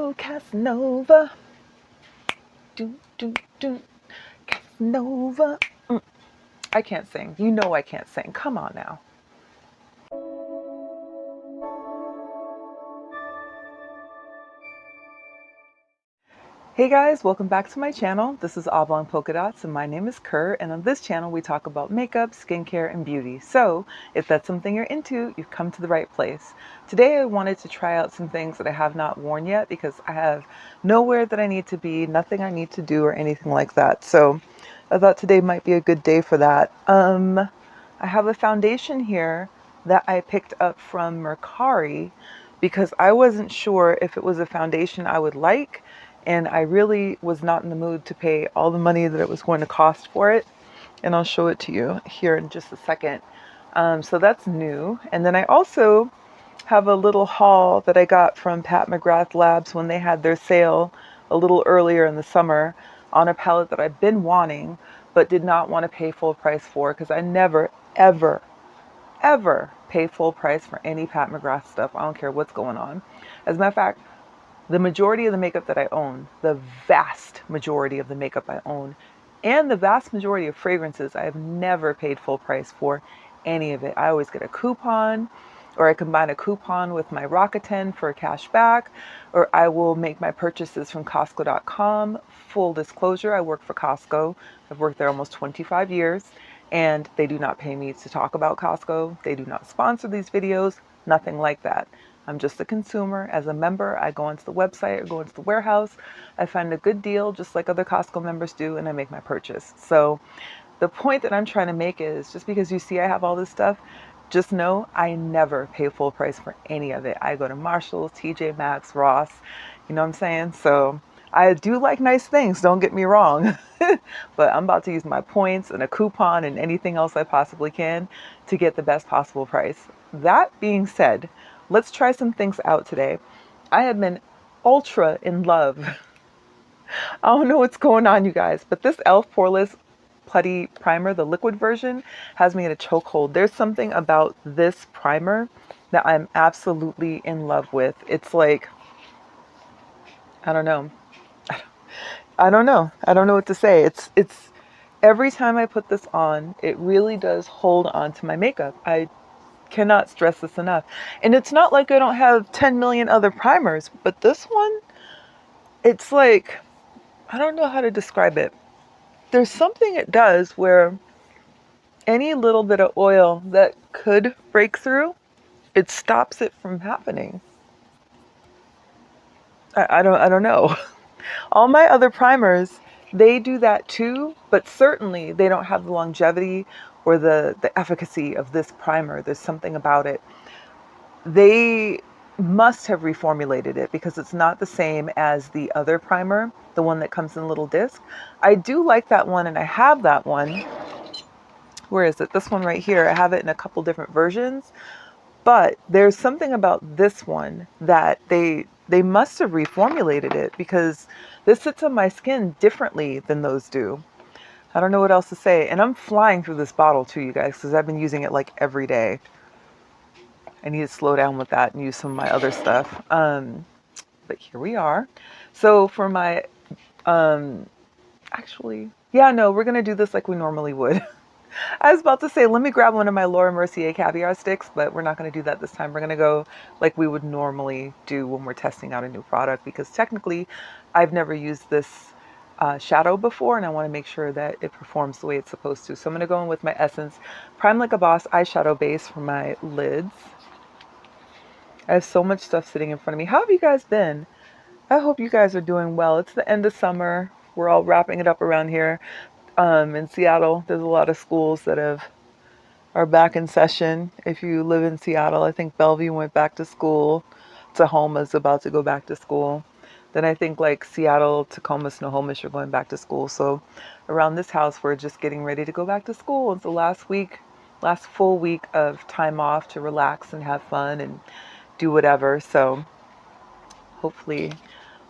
oh, Casanova. Do, do, do. Casanova. I can't sing. You know I can't sing. Come on now. Hey guys, welcome back to my channel. This is Oblong Polka Dots and my name is Kerr, and on this channel we talk about makeup, skincare, and beauty. So if that's something you're into, you've come to the right place. Today I wanted to try out some things that I have not worn yet because I have nowhere that I need to be, nothing I need to do or anything like that. So I thought today might be a good day for that. I have a foundation here that I picked up from Mercari because I wasn't sure if it was a foundation I would like, and I really was not in the mood to pay all the money that it was going to cost for it. And I'll show it to you here in just a second. So that's new. And then I also have a little haul that I got from Pat McGrath Labs when they had their sale a little earlier in the summer on a palette that I've been wanting but did not want to pay full price for, because I never, ever, ever pay full price for any Pat McGrath stuff. I don't care what's going on. As a matter of fact, the majority of the makeup that I own, the vast majority of the makeup I own, and the vast majority of fragrances, I have never paid full price for any of it. I always get a coupon, or I combine a coupon with my Rakuten for a cash back, or I will make my purchases from Costco.com. Full disclosure, I work for Costco. I've worked there almost 25 years, and they do not pay me to talk about Costco. They do not sponsor these videos, nothing like that. I'm just a consumer. As a member, I go onto the website or go into the warehouse. I find a good deal, just like other Costco members do, and I make my purchase. So the point that I'm trying to make is, just because you see I have all this stuff, just know I never pay full price for any of it. I go to Marshalls, TJ Maxx, Ross, you know what I'm saying? So I do like nice things, don't get me wrong, but I'm about to use my points and a coupon and anything else I possibly can to get the best possible price. That being said, let's try some things out today. I have been ultra in love. I don't know what's going on, you guys, but this e.l.f. Poreless Putty primer, the liquid version, has me in a chokehold. There's something about this primer that I'm absolutely in love with. It's like, I don't know. I don't know. I don't know what to say. It's every time I put this on, it really does hold on to my makeup. I cannot stress this enough. And it's not like I don't have 10 million other primers, but this one, it's like, I don't know how to describe it. There's something it does where any little bit of oil that could break through, it stops it from happening. I don't know. All my other primers, they do that too, but certainly they don't have the longevity or the efficacy of this primer. There's something about it. They must have reformulated it because it's not the same as the other primer, the one that comes in a little disc. I do like that one, and I have that one. Where is it? This one right here. I have it in a couple different versions, but there's something about this one that they must have reformulated it, because this sits on my skin differently than those do. I don't know what else to say. And I'm flying through this bottle too, you guys, because I've been using it like every day. I need to slow down with that and use some of my other stuff. But here we are. So for my, actually, yeah, no, we're going to do this like we normally would. I was about to say, let me grab one of my Laura Mercier caviar sticks, but we're not going to do that this time. We're going to go like we would normally do when we're testing out a new product, because technically I've never used this shadow before, and I want to make sure that it performs the way it's supposed to. So I'm going to go in with my Essence Prime Like a Boss eyeshadow base for my lids. I have so much stuff sitting in front of me. How have you guys been? I hope you guys are doing well. It's the end of summer. We're all wrapping it up around here. In Seattle, there's a lot of schools that are back in session. If you live in Seattle, I think Bellevue went back to school. Tahoma's about to go back to school. Then I think like Seattle, Tacoma, Snohomish are going back to school. So around this house, we're just getting ready to go back to school. It's the last full week of time off to relax and have fun and do whatever. So hopefully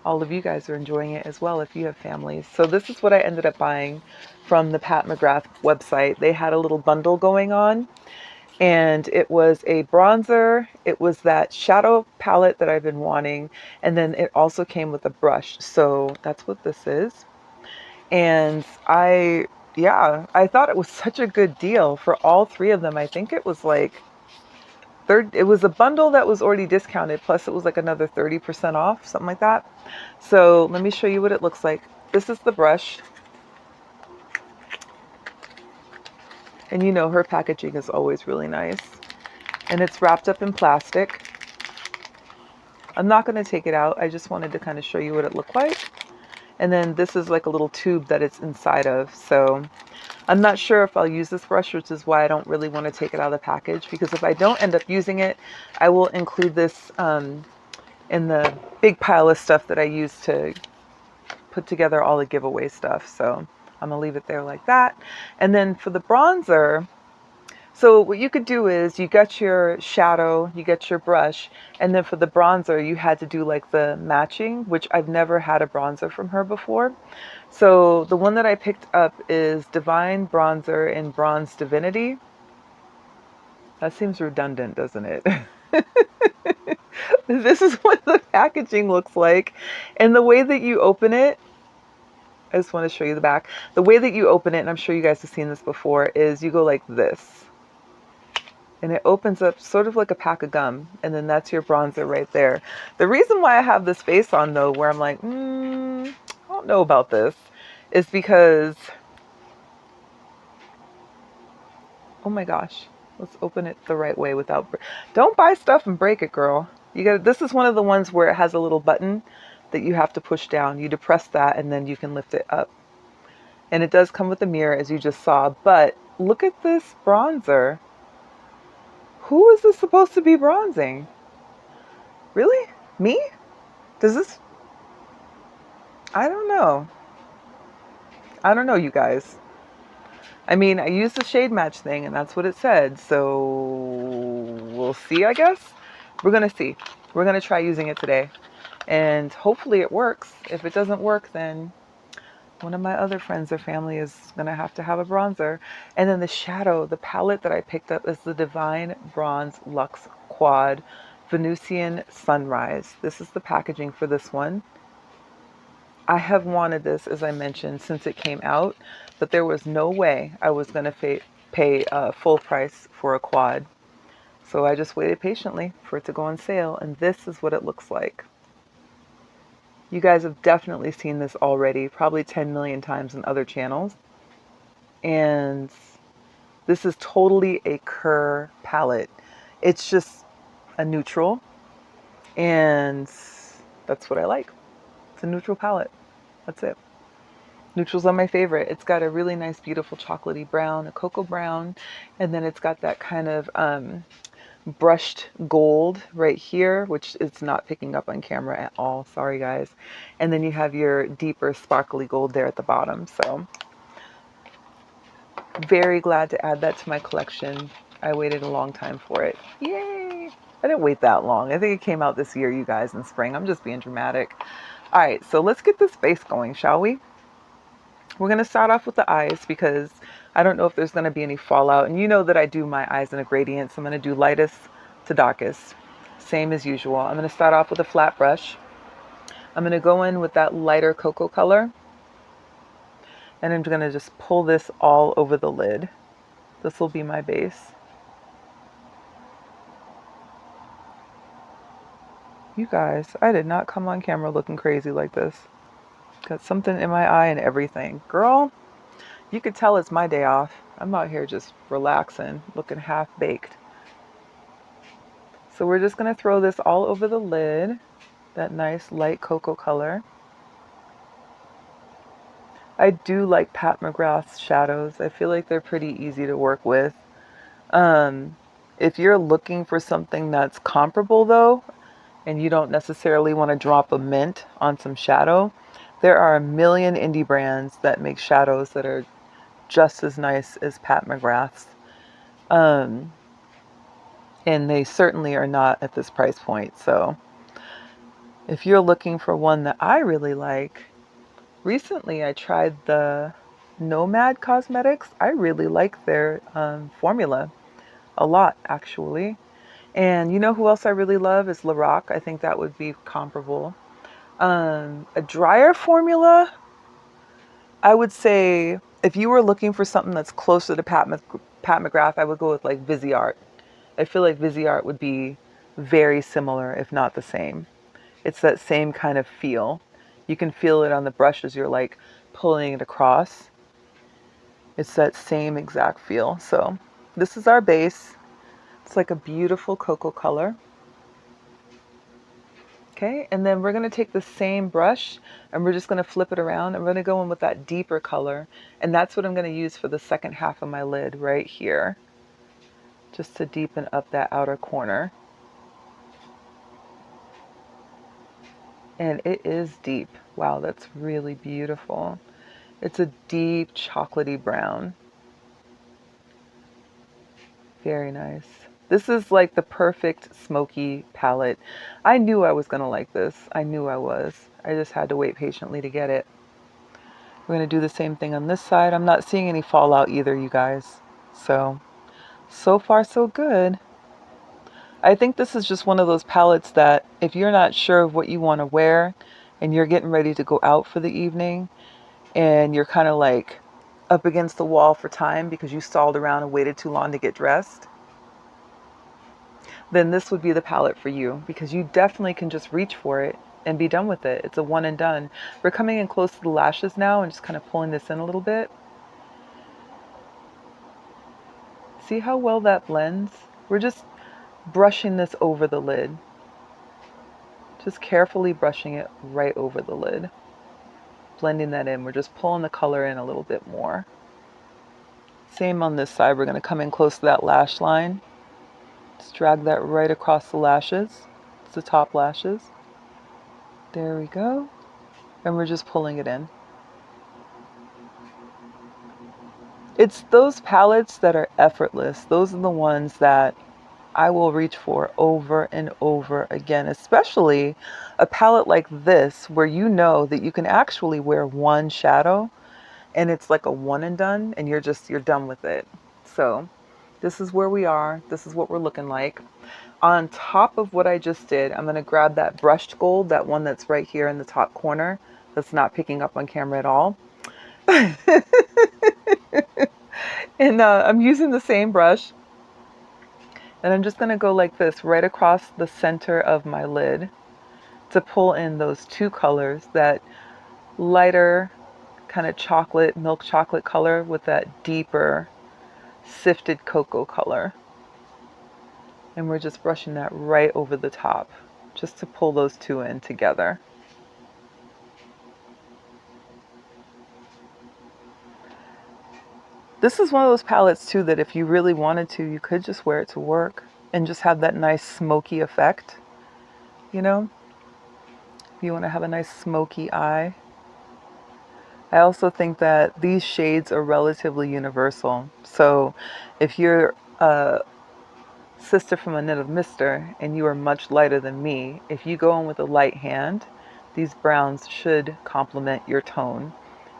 all of you guys are enjoying it as well if you have families. So this is what I ended up buying from the Pat McGrath website. They had a little bundle going on, And it was a bronzer. It was that shadow palette that I've been wanting. And then it also came with a brush. So that's what this is. And yeah, I thought it was such a good deal for all three of them. I think it was like it was a bundle that was already discounted, plus it was like another 30% off, something like that. So let me show you what it looks like. This is the brush. And you know, her packaging is always really nice. And it's wrapped up in plastic. I'm not going to take it out. I just wanted to kind of show you what it looked like. And then this is like a little tube that it's inside of. So I'm not sure if I'll use this brush, which is why I don't really want to take it out of the package. Because if I don't end up using it, I will include this in the big pile of stuff that I use to put together all the giveaway stuff. So I'm going to leave it there like that. And then for the bronzer, so what you could do is you got your shadow, you get your brush, and then for the bronzer, you had to do like the matching, which I've never had a bronzer from her before. So the one that I picked up is Divine Bronzer in Bronze Divinity. That seems redundant, doesn't it? This is what the packaging looks like. And the way that you open it, I just want to show you the back. The way that you open it, and I'm sure you guys have seen this before, is you go like this. And it opens up sort of like a pack of gum. And then that's your bronzer right there. The reason why I have this face on, though, where I'm like, I don't know about this, is because, oh my gosh, let's open it the right way without, don't buy stuff and break it, girl. You got, this is one of the ones where it has a little button that you have to push down. You depress that and then you can lift it up. And it does come with a mirror, as you just saw. But look at this bronzer. Who is this supposed to be bronzing? Really? Me? Does this? I don't know. I don't know, you guys. I mean, I used the shade match thing and that's what it said. So we'll see, I guess. We're going to see. We're going to try using it today. And hopefully it works. If it doesn't work, then one of my other friends or family is going to have a bronzer. And then the shadow, the palette that I picked up is the Divine Bronze Luxe Quad Venusian Sunrise. This is the packaging for this one. I have wanted this, as I mentioned, since it came out, but there was no way I was going to pay full price for a quad. So I just waited patiently for it to go on sale, and this is what it looks like. You guys have definitely seen this already, probably 10 million times in other channels. And this is totally a Kerr palette. It's just a neutral, and that's what I like. It's a neutral palette. That's it. Neutrals are my favorite. It's got a really nice, beautiful chocolatey brown, a cocoa brown, and then it's got that kind of brushed gold right here, which it's not picking up on camera at all. Sorry, guys. And then you have your deeper, sparkly gold there at the bottom. So very glad to add that to my collection. I waited a long time for it. Yay! I didn't wait that long. I think it came out this year, you guys, in spring. I'm just being dramatic. All right, so let's get this face going, shall we? We're going to start off with the eyes because I don't know if there's going to be any fallout. And you know that I do my eyes in a gradient, so I'm going to do lightest to darkest. Same as usual. I'm going to start off with a flat brush. I'm going to go in with that lighter cocoa color. And I'm going to just pull this all over the lid. This will be my base. You guys, I did not come on camera looking crazy like this. Got something in my eye and everything. Girl, you could tell it's my day off. I'm out here just relaxing, looking half baked. So we're just going to throw this all over the lid. That nice light cocoa color. I do like Pat McGrath's shadows. I feel like they're pretty easy to work with. If you're looking for something that's comparable though, and you don't necessarily want to drop a mint on some shadow, there are a million indie brands that make shadows that are just as nice as Pat McGrath's. And they certainly are not at this price point. So if you're looking for one that I really like, recently I tried the Nomad Cosmetics. I really like their formula. a lot actually. And you know who else I really love is Lorac. I think that would be comparable. A drier formula, I would say if you were looking for something that's closer to Pat McGrath, I would go with like Viseart. I feel like Viseart would be very similar, if not the same. It's that same kind of feel. You can feel it on the brush as you're like pulling it across. It's that same exact feel. So this is our base. It's like a beautiful cocoa color. Okay, and then we're going to take the same brush and we're just going to flip it around. I'm going to go in with that deeper color, and that's what I'm going to use for the second half of my lid right here, just to deepen up that outer corner. And it is deep. Wow, that's really beautiful. It's a deep chocolatey brown. Very nice. This is like the perfect smoky palette. I knew I was going to like this. I knew I was. I just had to wait patiently to get it. We're going to do the same thing on this side. I'm not seeing any fallout either, you guys. So far so good. I think this is just one of those palettes that if you're not sure of what you want to wear and you're getting ready to go out for the evening and you're kind of like up against the wall for time because you stalled around and waited too long to get dressed, then this would be the palette for you, because you definitely can just reach for it and be done with it. It's a one and done. We're coming in close to the lashes now and just kind of pulling this in a little bit. See how well that blends? We're just brushing this over the lid. Just carefully brushing it right over the lid. Blending that in. We're just pulling the color in a little bit more. Same on this side. We're going to come in close to that lash line. Just drag that right across the lashes. It's the top lashes. There we go. And we're just pulling it in. It's those palettes that are effortless. Those are the ones that I will reach for over and over again, especially a palette like this where you know that you can actually wear one shadow and it's like a one and done and you're done with it. So this is where we are. This is what we're looking like. On top of what I just did, I'm going to grab that brushed gold, that one that's right here in the top corner that's not picking up on camera at all. And I'm using the same brush. And I'm just going to go like this right across the center of my lid to pull in those two colors, that lighter kind of chocolate, milk chocolate color with that deeper sifted cocoa color. And we're just brushing that right over the top just to pull those two in together. This is one of those palettes too that if you really wanted to, you could just wear it to work and just have that nice smoky effect, you know? If you want to have a nice smoky eye. I also think that these shades are relatively universal. So if you're a sister from a knit of Mister and you are much lighter than me, if you go in with a light hand, these browns should complement your tone.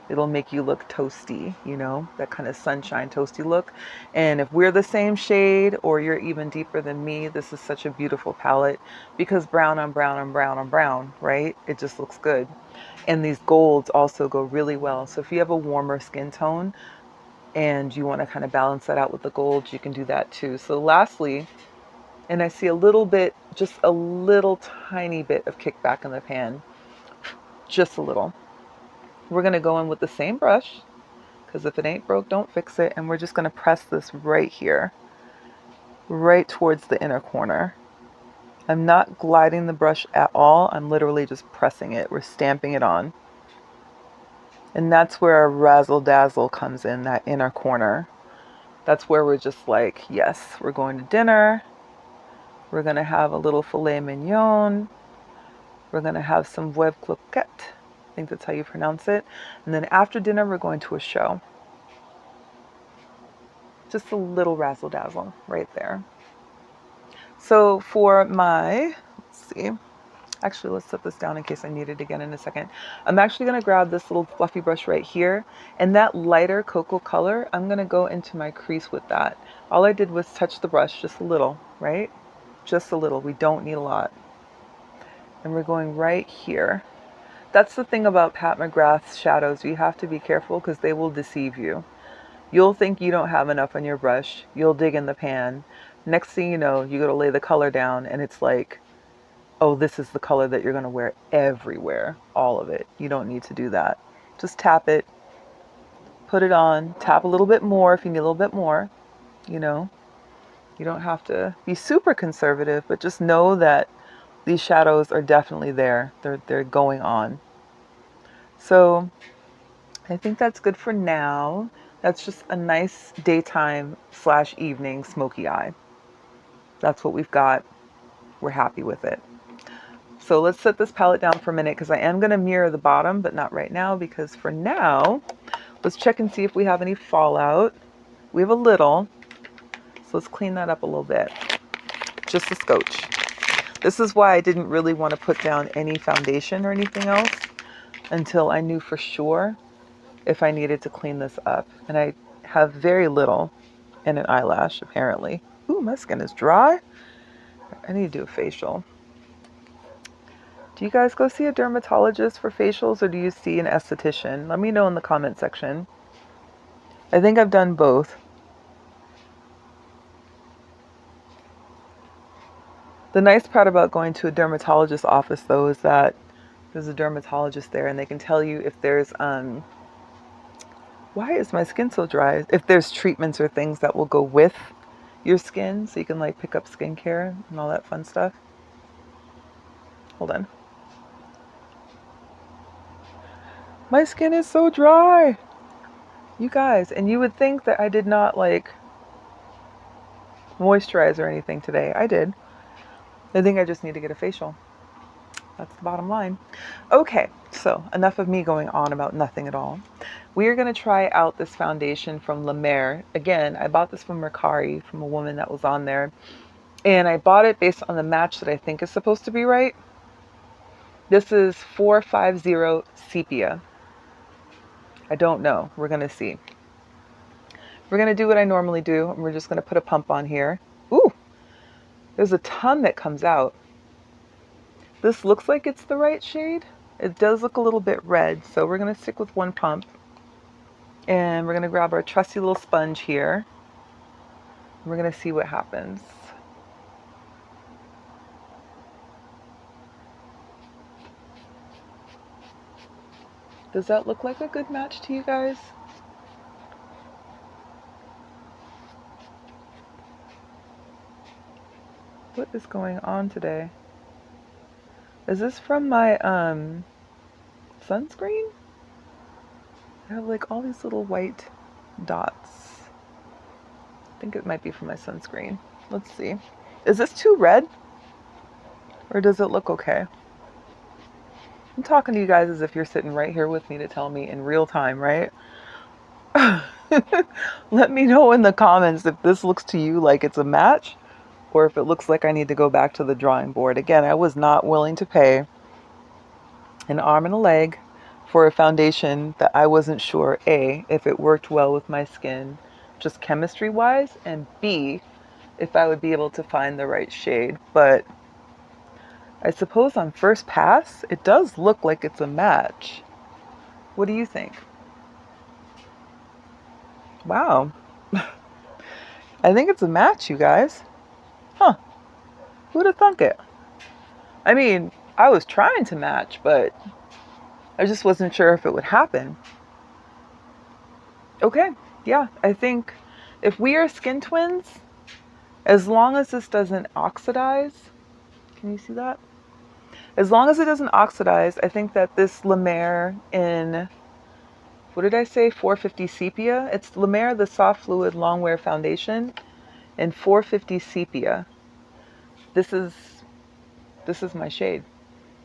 It'll make you look toasty, you know, that kind of sunshine toasty look. And if we're the same shade or you're even deeper than me, this is such a beautiful palette because brown on brown on brown on brown, right? It just looks good. And these golds also go really well. So if you have a warmer skin tone and you want to kind of balance that out with the golds, you can do that too. So lastly, and I see a little bit, just a little tiny bit of kickback in the pan, just a little. We're going to go in with the same brush, because if it ain't broke, don't fix it. And we're just going to press this right here, right towards the inner corner. I'm not gliding the brush at all. I'm literally just pressing it. We're stamping it on. And that's where our razzle dazzle comes in, that inner corner. That's where we're just like, yes, we're going to dinner. We're going to have a little filet mignon. We're going to have some veuve cloquette. I think that's how you pronounce it. And then after dinner, we're going to a show. Just a little razzle dazzle right there. So for my, let's see, Actually, let's set this down in case I need it again in a second. I'm actually going to grab this little fluffy brush right here, and that lighter cocoa color, I'm going to go into my crease with that. All I did was touch the brush just a little, right? Just a little. We don't need a lot. And we're going right here. That's the thing about Pat McGrath's shadows. You have to be careful because they will deceive you. You'll think you don't have enough on your brush. You'll dig in the pan. Next thing you know, you go to lay the color down and it's like, oh, this is the color that you're going to wear everywhere. All of it. You don't need to do that. Just tap it. Put it on. Tap a little bit more if you need a little bit more. You know, you don't have to be super conservative, but just know that these shadows are definitely there. They're going on. So I think that's good for now. That's just a nice daytime / evening smoky eye. That's what we've got. We're happy with it. So let's set this palette down for a minute because I am going to mirror the bottom, but not right now because for now, let's check and see if we have any fallout. We have a little, so let's clean that up a little bit. Just a scotch. This is why I didn't really want to put down any foundation or anything else until I knew for sure if I needed to clean this up. And I have very little in an eyelash, apparently. Ooh, my skin is dry. I need to do a facial. Do you guys go see a dermatologist for facials or do you see an esthetician? Let me know in the comment section. I think I've done both. The nice part about going to a dermatologist's office though is that there's a dermatologist there and they can tell you if there's why is my skin so dry? If there's treatments or things that will go with your skin so you can like pick up skincare and all that fun stuff. Hold on. My skin is so dry. You guys, and you would think that I did not like moisturize or anything today. I did. I think I just need to get a facial. That's the bottom line. Okay, so enough of me going on about nothing at all. We are going to try out this foundation from LaMer. Again, I bought this from Mercari from a woman that was on there. And I bought it based on the match that I think is supposed to be right. This is 450 Sepia. I don't know. We're going to see. We're going to do what I normally do. And we're just going to put a pump on here. Ooh, there's a ton that comes out. This looks like it's the right shade. It does look a little bit red. So we're going to stick with one pump. And we're going to grab our trusty little sponge here. And we're going to see what happens. Does that look like a good match to you guys? What is going on today? Is this from my sunscreen? I have like all these little white dots. I think it might be from my sunscreen. Let's see. Is this too red? Or does it look okay? I'm talking to you guys as if you're sitting right here with me to tell me in real time, right? Let me know in the comments if this looks to you like it's a match or if it looks like I need to go back to the drawing board. Again, I was not willing to pay an arm and a leg for a foundation that I wasn't sure, A, if it worked well with my skin, just chemistry-wise, and B, if I would be able to find the right shade. But I suppose on first pass, it does look like it's a match. What do you think? Wow. I think it's a match, you guys. Huh. Who'd have thunk it? I mean, I was trying to match, but I just wasn't sure if it would happen. Okay, yeah, I think if we are skin twins, as long as this doesn't oxidize, can you see that? As long as it doesn't oxidize, I think that this LaMer in, what did I say, 450 Sepia? It's LaMer, the Soft Fluid Long Wear Foundation in 450 Sepia. This is my shade.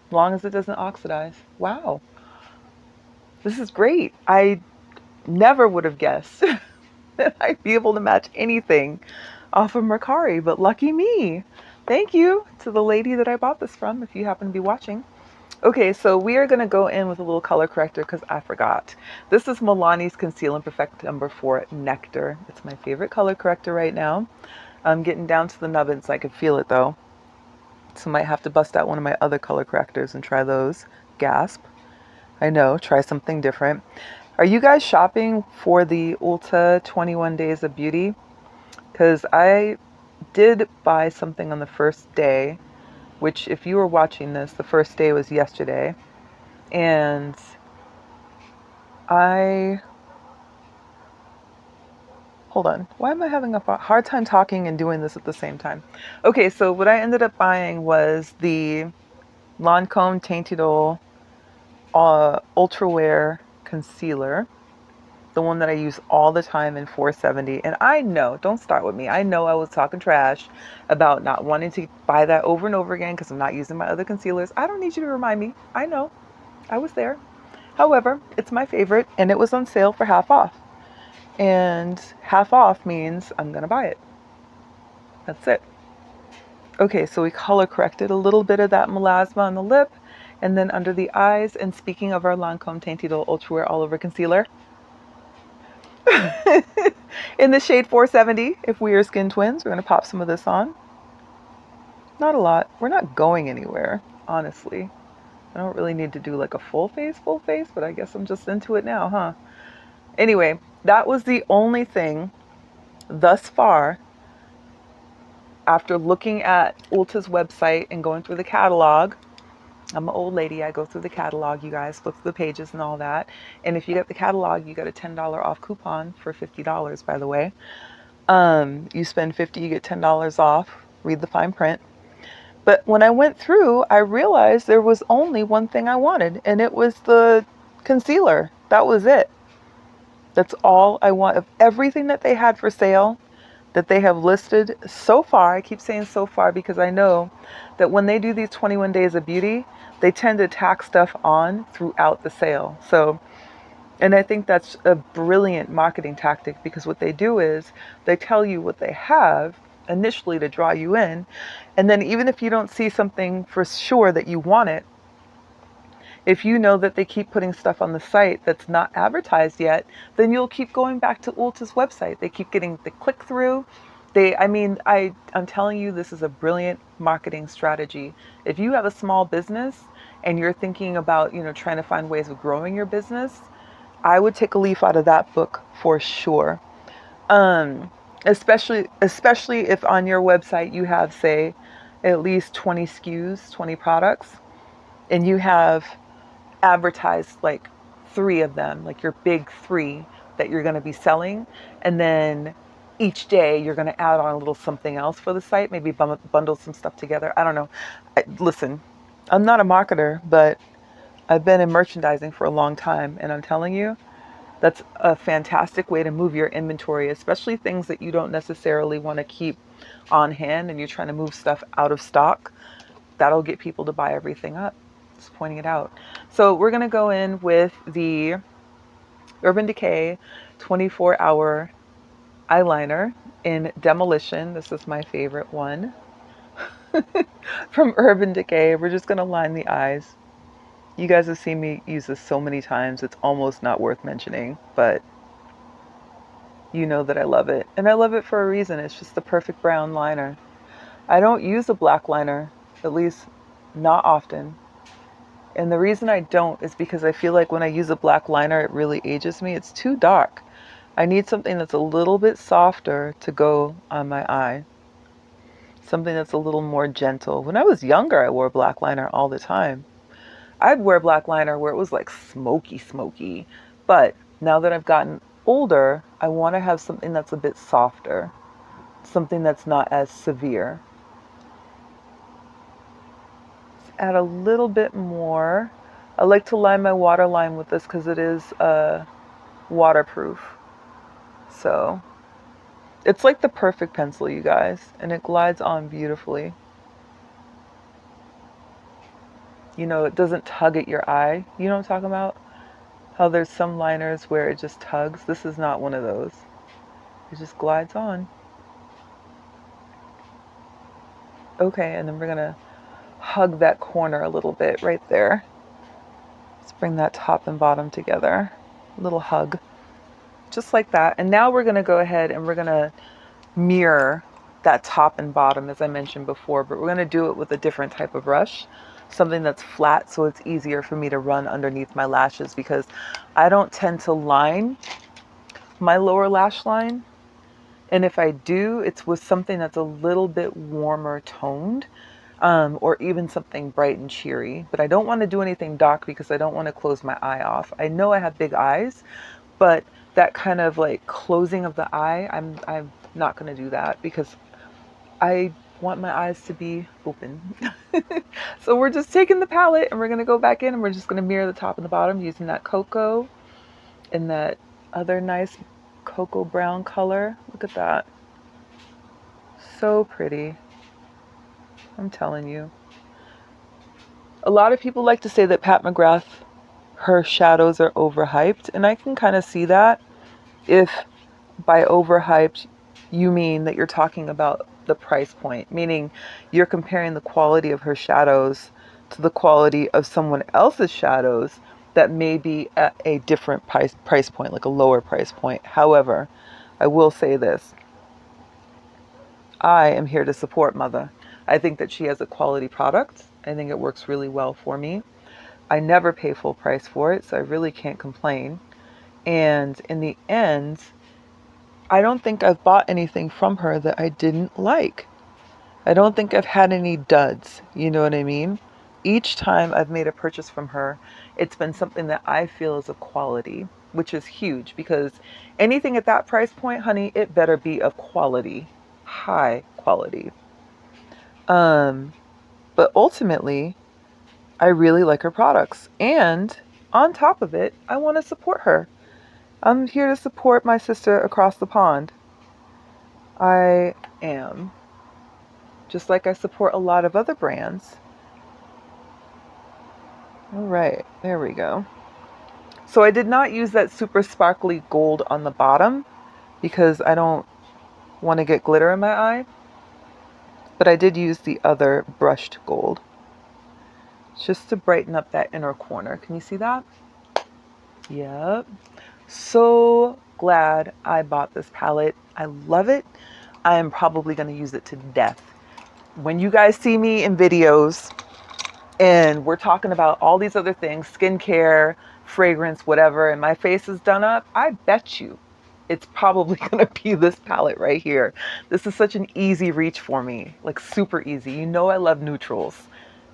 As long as it doesn't oxidize. Wow. This is great. I never would have guessed that I'd be able to match anything off of Mercari, but lucky me. Thank you to the lady that I bought this from, if you happen to be watching. Okay, so we are going to go in with a little color corrector because I forgot. This is Milani's Conceal and Perfect number 4 Nectar. It's my favorite color corrector right now. I'm getting down to the nubbins. I can feel it though. So I might have to bust out one of my other color correctors and try those. Gasp. I know, try something different. Are you guys shopping for the Ulta 21 Days of Beauty? Because I did buy something on the first day, which if you were watching this, the first day was yesterday. And hold on, why am I having a hard time talking and doing this at the same time? Okay, so what I ended up buying was the Lancome Teint Idole Ultra Wear Concealer, the one that I use all the time in 470. And I know, don't start with me, I know I was talking trash about not wanting to buy that over and over again because I'm not using my other concealers. I don't need you to remind me. I know, I was there. However, it's my favorite and it was on sale for half off. And half off means I'm gonna buy it. That's it. Okay, so we color corrected a little bit of that melasma on the lip and then under the eyes. And speaking of our Lancome Teint Idole Ultra Wear All Over Concealer, in the shade 470, if we are skin twins, we're going to pop some of this on. Not a lot. We're not going anywhere, honestly. I don't really need to do like a full face, but I guess I'm just into it now, huh? Anyway, that was the only thing thus far. After looking at Ulta's website and going through the catalog, I'm an old lady. I go through the catalog, you guys, look through the pages and all that. And if you get the catalog, you get a $10 off coupon for $50, by the way. You spend $50, you get $10 off. Read the fine print. But when I went through, I realized there was only one thing I wanted, and it was the concealer. That was it. That's all I want. Of everything that they had for sale, that they have listed so far, I keep saying so far because I know that when they do these 21 Days of Beauty, they tend to tack stuff on throughout the sale. So, and I think that's a brilliant marketing tactic because what they do is they tell you what they have initially to draw you in. And then even if you don't see something for sure that you want it, if you know that they keep putting stuff on the site that's not advertised yet, then you'll keep going back to Ulta's website. They keep getting the click through. I'm telling you, this is a brilliant marketing strategy. If you have a small business and you're thinking about, trying to find ways of growing your business, I would take a leaf out of that book for sure. Especially if on your website you have, say, at least 20 SKUs, 20 products, and you have advertised like 3 of them, like your big 3 that you're going to be selling, and then each day you're going to add on a little something else for the site, maybe bundle some stuff together. I don't know. Listen, I'm not a marketer, but I've been in merchandising for a long time, and I'm telling you, that's a fantastic way to move your inventory, especially things that you don't necessarily want to keep on hand and you're trying to move stuff out of stock. That'll get people to buy everything up. Just pointing it out. So we're going to go in with the Urban Decay 24-hour eyeliner in Demolition. This is my favorite one from Urban Decay. We're just going to line the eyes. You guys have seen me use this so many times, it's almost not worth mentioning, but you know that I love it. And I love it for a reason. It's just the perfect brown liner. I don't use a black liner, at least not often. And the reason I don't is because I feel like when I use a black liner, it really ages me. It's too dark. I need something that's a little bit softer to go on my eye. Something that's a little more gentle. When I was younger, I wore black liner all the time. I'd wear black liner where it was like smoky. But now that I've gotten older, I want to have something that's a bit softer. Something that's not as severe. Let's add a little bit more. I like to line my waterline with this because it is waterproof. So it's like the perfect pencil, you guys. And it glides on beautifully. It doesn't tug at your eye. You know what I'm talking about? How there's some liners where it just tugs. This is not one of those. It just glides on. Okay, and then we're gonna hug that corner a little bit right there. Let's bring that top and bottom together. A little hug, just like that. And now we're gonna go ahead and we're gonna mirror that top and bottom as I mentioned before, but we're gonna do it with a different type of brush. Something that's flat so it's easier for me to run underneath my lashes, because I don't tend to line my lower lash line. And if I do, it's with something that's a little bit warmer toned, or even something bright and cheery. But I don't want to do anything dark because I don't want to close my eye off. I know I have big eyes, but that kind of like closing of the eye, I'm not going to do that because I want my eyes to be open. So we're just taking the palette and we're going to go back in and we're just going to mirror the top and the bottom using that cocoa and that other nice cocoa brown color. Look at that. So pretty. I'm telling you. A lot of people like to say that Pat McGrath, her shadows are overhyped, and I can kind of see that. If by overhyped you mean that you're talking about the price point, meaning you're comparing the quality of her shadows to the quality of someone else's shadows that may be at a different price point, like a lower price point. However, I will say this. I am here to support Mother. I think that she has a quality product. I think it works really well for me. I never pay full price for it, so I really can't complain. And in the end, I don't think I've bought anything from her that I didn't like. I don't think I've had any duds, you know what I mean? Each time I've made a purchase from her, it's been something that I feel is a quality, which is huge because anything at that price point, honey, it better be of quality, high quality. But ultimately, I really like her products. And on top of it, I want to support her. I'm here to support my sister across the pond. I am. Just like I support a lot of other brands. All right, there we go. So I did not use that super sparkly gold on the bottom because I don't want to get glitter in my eye. But I did use the other brushed gold just to brighten up that inner corner. Can you see that? Yep. So glad I bought this palette. I love it. I am probably going to use it to death. When you guys see me in videos and we're talking about all these other things, skincare, fragrance, whatever, and my face is done up, I bet you it's probably going to be this palette right here. This is such an easy reach for me, like super easy. You know I love neutrals.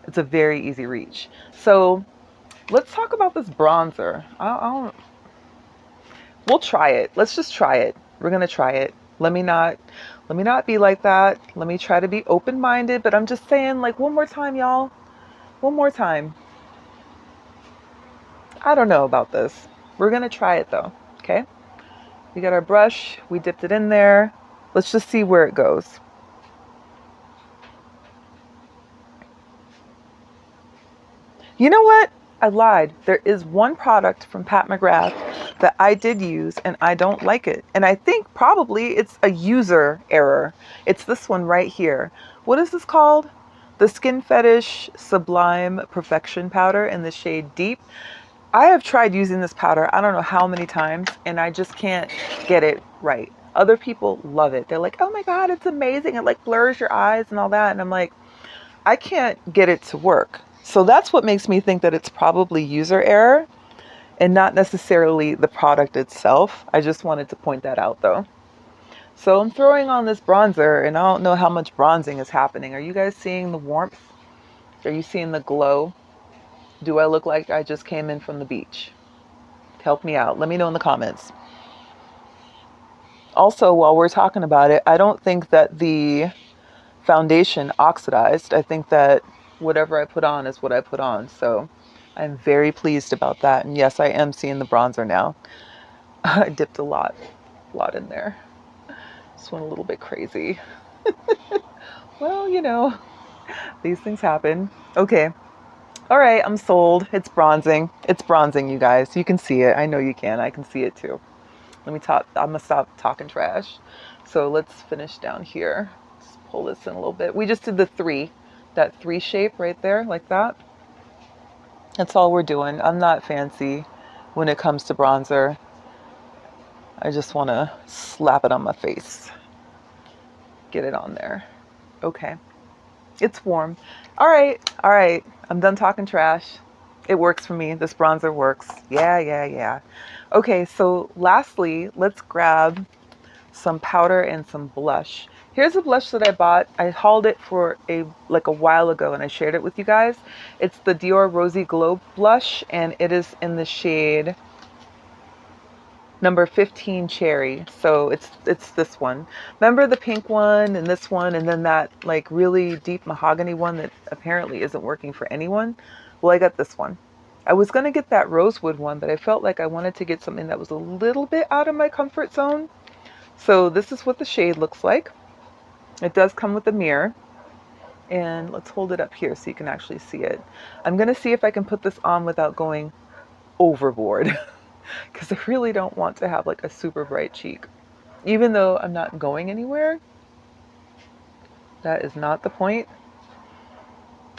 It's a very easy reach. So let's talk about this bronzer. We'll try it. Let's just try it. We're going to try it. Let me not be like that. Let me try to be open-minded, but I'm just saying, like, one more time, y'all. One more time. I don't know about this. We're going to try it though. Okay. We got our brush. We dipped it in there. Let's just see where it goes. You know what? I lied. There is one product from Pat McGrath that I did use and I don't like it. And I think probably it's a user error. It's this one right here. What is this called? The Skin Fetish Sublime Perfection Powder in the shade Deep. I have tried using this powder I don't know how many times and I just can't get it right. Other people love it. They're like, oh my God, it's amazing. It like blurs your eyes and all that. And I'm like, I can't get it to work. So that's what makes me think that it's probably user error and not necessarily the product itself. I just wanted to point that out though. So I'm throwing on this bronzer and I don't know how much bronzing is happening. Are you guys seeing the warmth? Are you seeing the glow? Do I look like I just came in from the beach? Help me out. Let me know in the comments. Also, while we're talking about it, I don't think that the foundation oxidized. I think that whatever I put on is what I put on. So I'm very pleased about that. And yes, I am seeing the bronzer now. I dipped a lot in there. Just went a little bit crazy. Well, you know, these things happen. Okay. All right, I'm sold. It's bronzing. It's bronzing, you guys. You can see it. I know you can. I can see it too. Let me talk. I'm gonna stop talking trash. So let's finish down here. Just pull this in a little bit. We just did the three, that three shape right there, like that. That's all we're doing. I'm not fancy when it comes to bronzer. I just want to slap it on my face. Get it on there. Okay. It's warm. All right. All right. I'm done talking trash. It works for me. This bronzer works. Yeah. Okay, so lastly, let's grab some powder and some blush. Here's a blush that I bought. I hauled it for a while ago and I shared it with you guys. It's the DIOR Rosy Glow blush and it is in the shade number 15 Cherry. So it's this one. Remember the pink one and this one and then that like really deep mahogany one that apparently isn't working for anyone? Well, I got this one. I was going to get that rosewood one, but I felt like I wanted to get something that was a little bit out of my comfort zone. So this is what the shade looks like. It does come with a mirror. And let's hold it up here so you can actually see it. I'm going to see if I can put this on without going overboard. Because I really don't want to have like a super bright cheek. Even though I'm not going anywhere. That is not the point.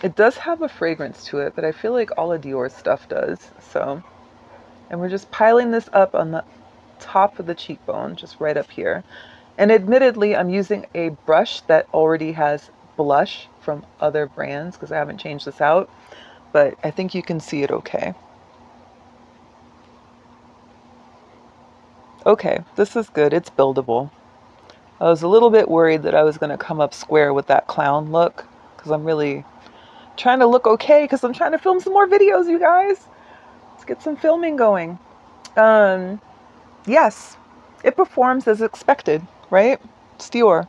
It does have a fragrance to it, but I feel like all of Dior's stuff does. So, and we're just piling this up on the top of the cheekbone, just right up here. And admittedly, I'm using a brush that already has blush from other brands because I haven't changed this out, but I think you can see it okay. Okay, this is good. It's buildable. I was a little bit worried that I was going to come up square with that clown look because I'm really trying to look okay because I'm trying to film some more videos, you guys. Let's get some filming going. Yes, it performs as expected, right? It's Dior.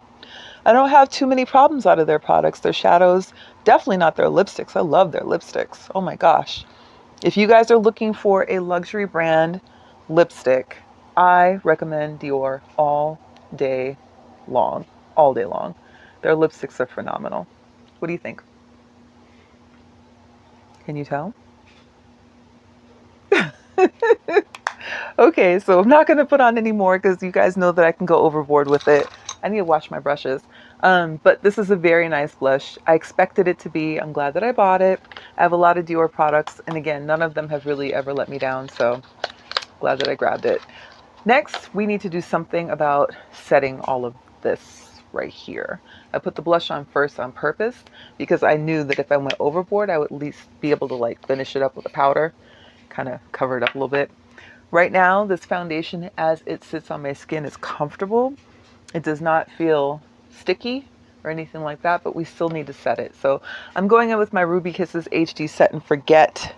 I don't have too many problems out of their products. Their shadows, definitely not their lipsticks. I love their lipsticks. Oh my gosh. If you guys are looking for a luxury brand lipstick, I recommend Dior all day long. All day long. Their lipsticks are phenomenal. What do you think? Can you tell? Okay, so I'm not going to put on any more because you guys know that I can go overboard with it. I need to wash my brushes. But this is a very nice blush. I expected it to be. I'm glad that I bought it. I have a lot of Dior products. And again, none of them have really ever let me down. So glad that I grabbed it. Next, we need to do something about setting all of this right here. I put the blush on first on purpose because I knew that if I went overboard, I would at least be able to like finish it up with a powder, kind of cover it up a little bit. Right now, this foundation as it sits on my skin is comfortable. It does not feel sticky or anything like that, but we still need to set it. So I'm going in with my Ruby Kisses HD Set and Forget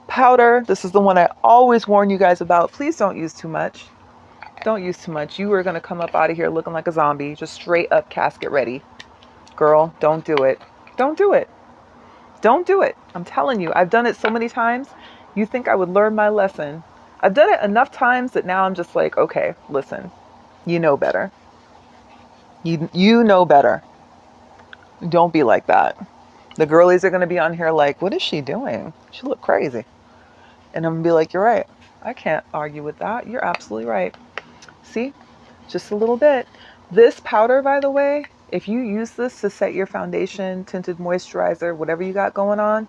powder. This is the one I always warn you guys about. Please don't use too much. Don't use too much. You are going to come up out of here looking like a zombie, just straight up casket ready. Girl, don't do it. Don't do it. Don't do it. I'm telling you, I've done it so many times. You think I would learn my lesson. I've done it enough times that now I'm just like, okay, listen, you know better. You know better. Don't be like that. The girlies are going to be on here like, what is she doing? She look crazy. And I'm going to be like, you're right. I can't argue with that. You're absolutely right. See, just a little bit. This powder, by the way, if you use this to set your foundation, tinted moisturizer, whatever you got going on,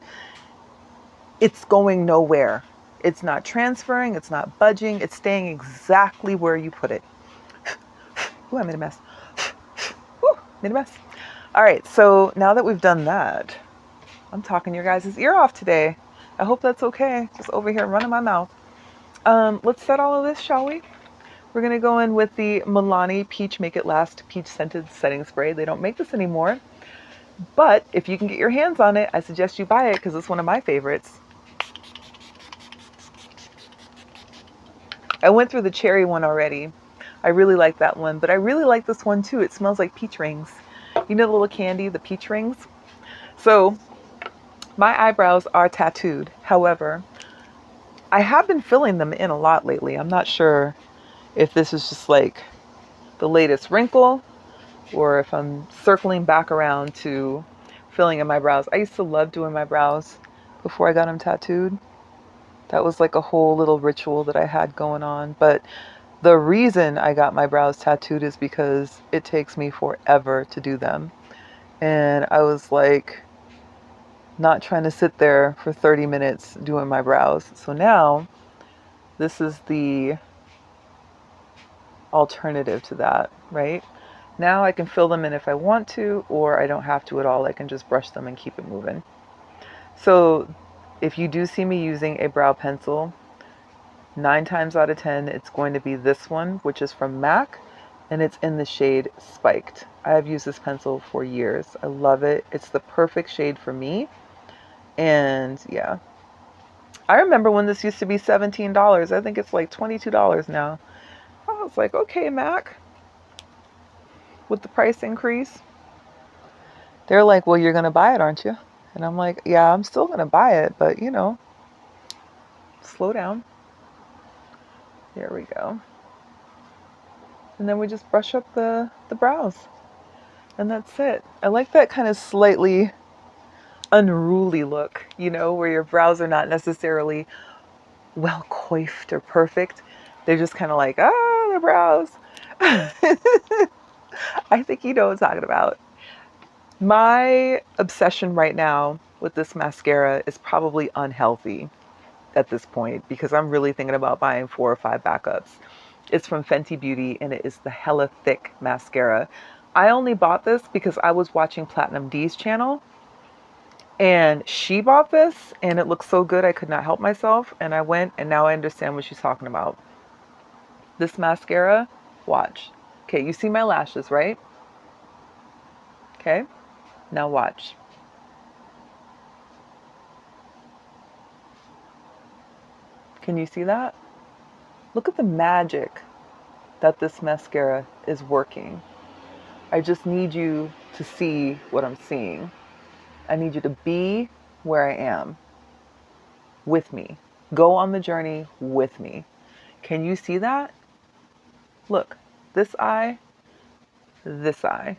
it's going nowhere. It's not transferring. It's not budging. It's staying exactly where you put it. Ooh, I made a mess. Ooh, made a mess. All right, so now that we've done that, I'm talking your guys' ear off today. I hope that's okay. Just over here running my mouth. Let's set all of this, shall we? We're going to go in with the Milani Peach Make It Last Peach Scented Setting Spray. They don't make this anymore. But if you can get your hands on it, I suggest you buy it because it's one of my favorites. I went through the cherry one already. I really like that one, but I really like this one too. It smells like peach rings. You know the little candy, the peach rings? So my eyebrows are tattooed. However, I have been filling them in a lot lately. I'm not sure if this is just like the latest wrinkle or if I'm circling back around to filling in my brows. I used to love doing my brows before I got them tattooed. That was like a whole little ritual that I had going on. But The reason I got my brows tattooed is because it takes me forever to do them. And I was like, not trying to sit there for 30 minutes doing my brows. So now, this is the alternative to that, right? Now I can fill them in if I want to, or I don't have to at all. I can just brush them and keep it moving. So if you do see me using a brow pencil, 9 times out of 10, it's going to be this one, which is from MAC, and it's in the shade Spiked. I have used this pencil for years. I love it. It's the perfect shade for me. And yeah, I remember when this used to be $17. I think it's like $22 now. I was like, okay, MAC, with the price increase. They're like, well, you're going to buy it, aren't you? And I'm like, yeah, I'm still going to buy it, but you know, slow down. There we go. And then we just brush up the brows. And that's it. I like that kind of slightly unruly look, you know, where your brows are not necessarily well coiffed or perfect. They're just kind of like, ah, the brows. I think you know what I'm talking about. My obsession right now with this mascara is probably unhealthy at this point because I'm really thinking about buying 4 or 5 backups. It's from Fenty Beauty and it is the Hella Thick mascara. I only bought this because I was watching Platinum D's channel and she bought this and it looked so good I could not help myself, and I went and now I understand what she's talking about. This mascara, watch. Okay, you see my lashes, right? Okay, now watch. Can you see that? Look at the magic that this mascara is working. I just need you to see what I'm seeing. I need you to be where I am with me. Go on the journey with me. Can you see that? Look, this eye, this eye.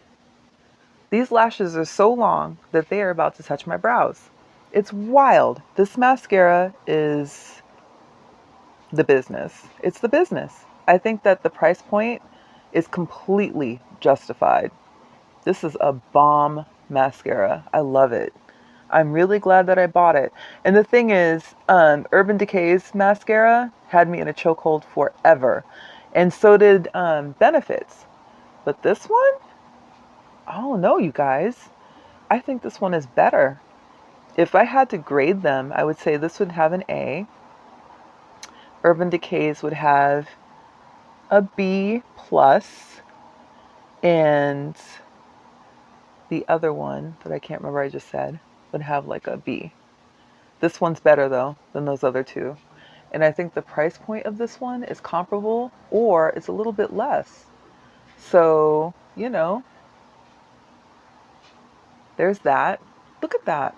These lashes are so long that they are about to touch my brows. It's wild. This mascara is the business. It's the business. I think that the price point is completely justified. This is a bomb mascara. I love it. I'm really glad that I bought it. And the thing is, Urban Decay's mascara had me in a chokehold forever. And so did Benefits. But this one? Oh no, you guys. I think this one is better. If I had to grade them, I would say this would have an A. Urban Decay's would have a B plus. And the other one that I can't remember I just said would have like a B. This one's better though than those other two. And I think the price point of this one is comparable or it's a little bit less. So, you know, there's that. Look at that.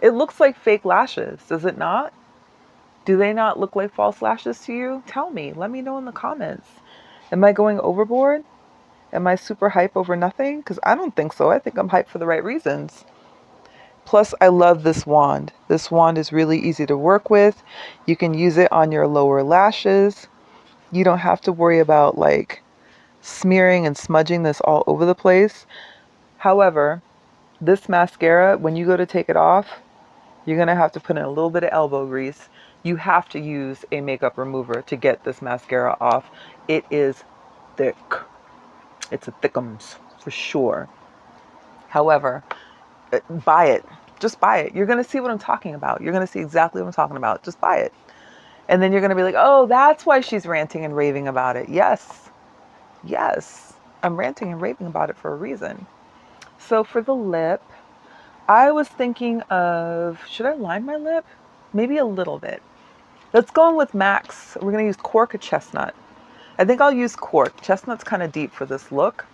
It looks like fake lashes, does it not? Do they not look like false lashes to you? Tell me. Let me know in the comments. Am I going overboard? Am I super hype over nothing? Because I don't think so. I think I'm hyped for the right reasons. Plus, I love this wand. This wand is really easy to work with. You can use it on your lower lashes. You don't have to worry about like smearing and smudging this all over the place. However, this mascara, when you go to take it off, you're going to have to put in a little bit of elbow grease. You have to use a makeup remover to get this mascara off. It is thick. It's a thickums for sure. However, buy it. Just buy it. You're going to see what I'm talking about. You're going to see exactly what I'm talking about. Just buy it. And then you're going to be like, oh, that's why she's ranting and raving about it. Yes. Yes. I'm ranting and raving about it for a reason. So for the lip, I was thinking of, should I line my lip? Maybe a little bit. Let's go in with Max. We're going to use Cork or Chestnut. I think I'll use Cork. Chestnut's kind of deep for this look.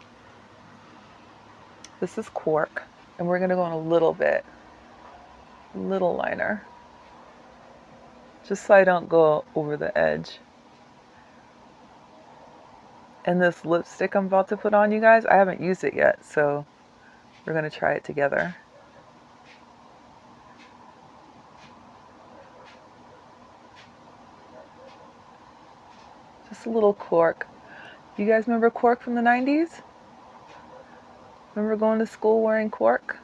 This is Cork. And we're going to go in a little bit. Little liner. Just so I don't go over the edge. And this lipstick I'm about to put on, you guys, I haven't used it yet. So we're going to try it together. Just a little cork. You guys remember cork from the 90s? Remember going to school wearing cork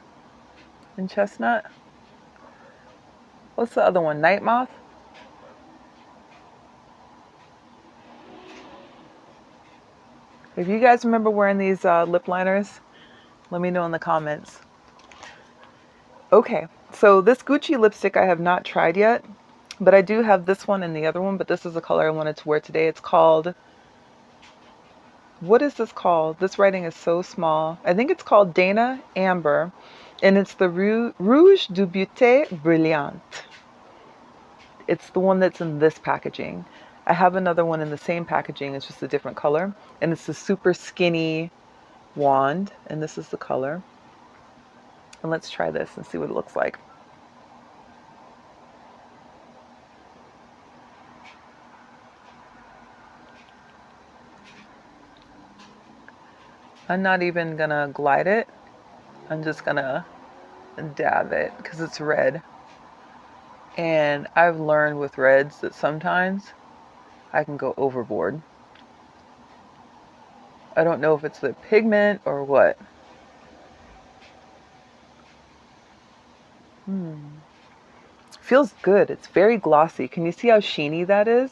and chestnut? What's the other one? Night moth? If you guys remember wearing these lip liners, let me know in the comments. Okay, so this Gucci lipstick I have not tried yet, but I do have this one and the other one, but this is the color I wanted to wear today. It's called, what is this called? This writing is so small. I think it's called Dana Amber, and it's the Rouge du Beauté Brilliant. It's the one that's in this packaging. I have another one in the same packaging, it's just a different color, and it's the super skinny wand, and this is the color. And let's try this and see what it looks like. I'm not even gonna glide it. I'm just gonna dab it because it's red. And I've learned with reds that sometimes I can go overboard. I don't know if it's the pigment or what. Feels good. It's very glossy. Can you see how sheeny that is?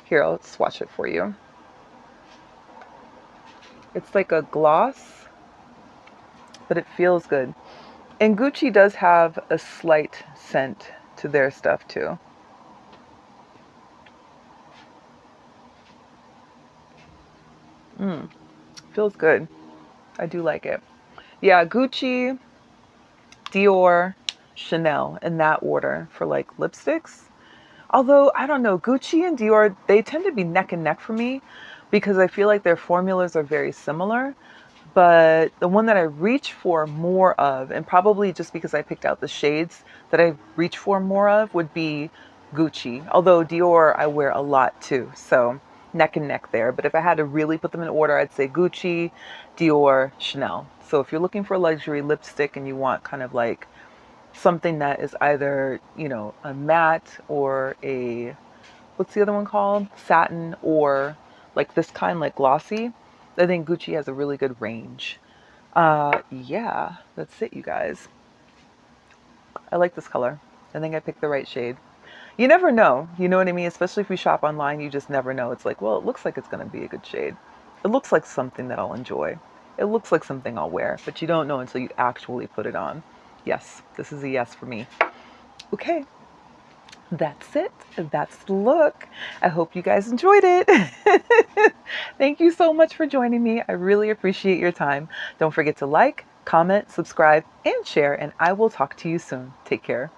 Here, I'll swatch it for you. It's like a gloss, but it feels good. And Gucci does have a slight scent to their stuff too. Feels good. I do like it. Yeah, Gucci, DIOR, Chanel in that order for like lipsticks. Although, I don't know, Gucci and DIOR, they tend to be neck and neck for me because I feel like their formulas are very similar. But the one that I reach for more of, and probably just because I picked out the shades that I reach for more of, would be Gucci. Although DIOR I wear a lot too, so neck and neck there. But if I had to really put them in order, I'd say Gucci, DIOR, Chanel. So if you're looking for a luxury lipstick and you want kind of like something that is either, you know, a matte or a, what's the other one called? Satin, or like this kind, like glossy, I think Gucci has a really good range. Yeah, that's it, you guys. I like this color. I think I picked the right shade. You never know, you know what I mean? Especially if we shop online, you just never know. It's like, well, it looks like it's going to be a good shade. It looks like something that I'll enjoy. It looks like something I'll wear, but you don't know until you actually put it on. Yes, this is a yes for me. Okay, that's it. That's the look. I hope you guys enjoyed it. Thank you so much for joining me. I really appreciate your time. Don't forget to like, comment, subscribe, and share, and I will talk to you soon. Take care.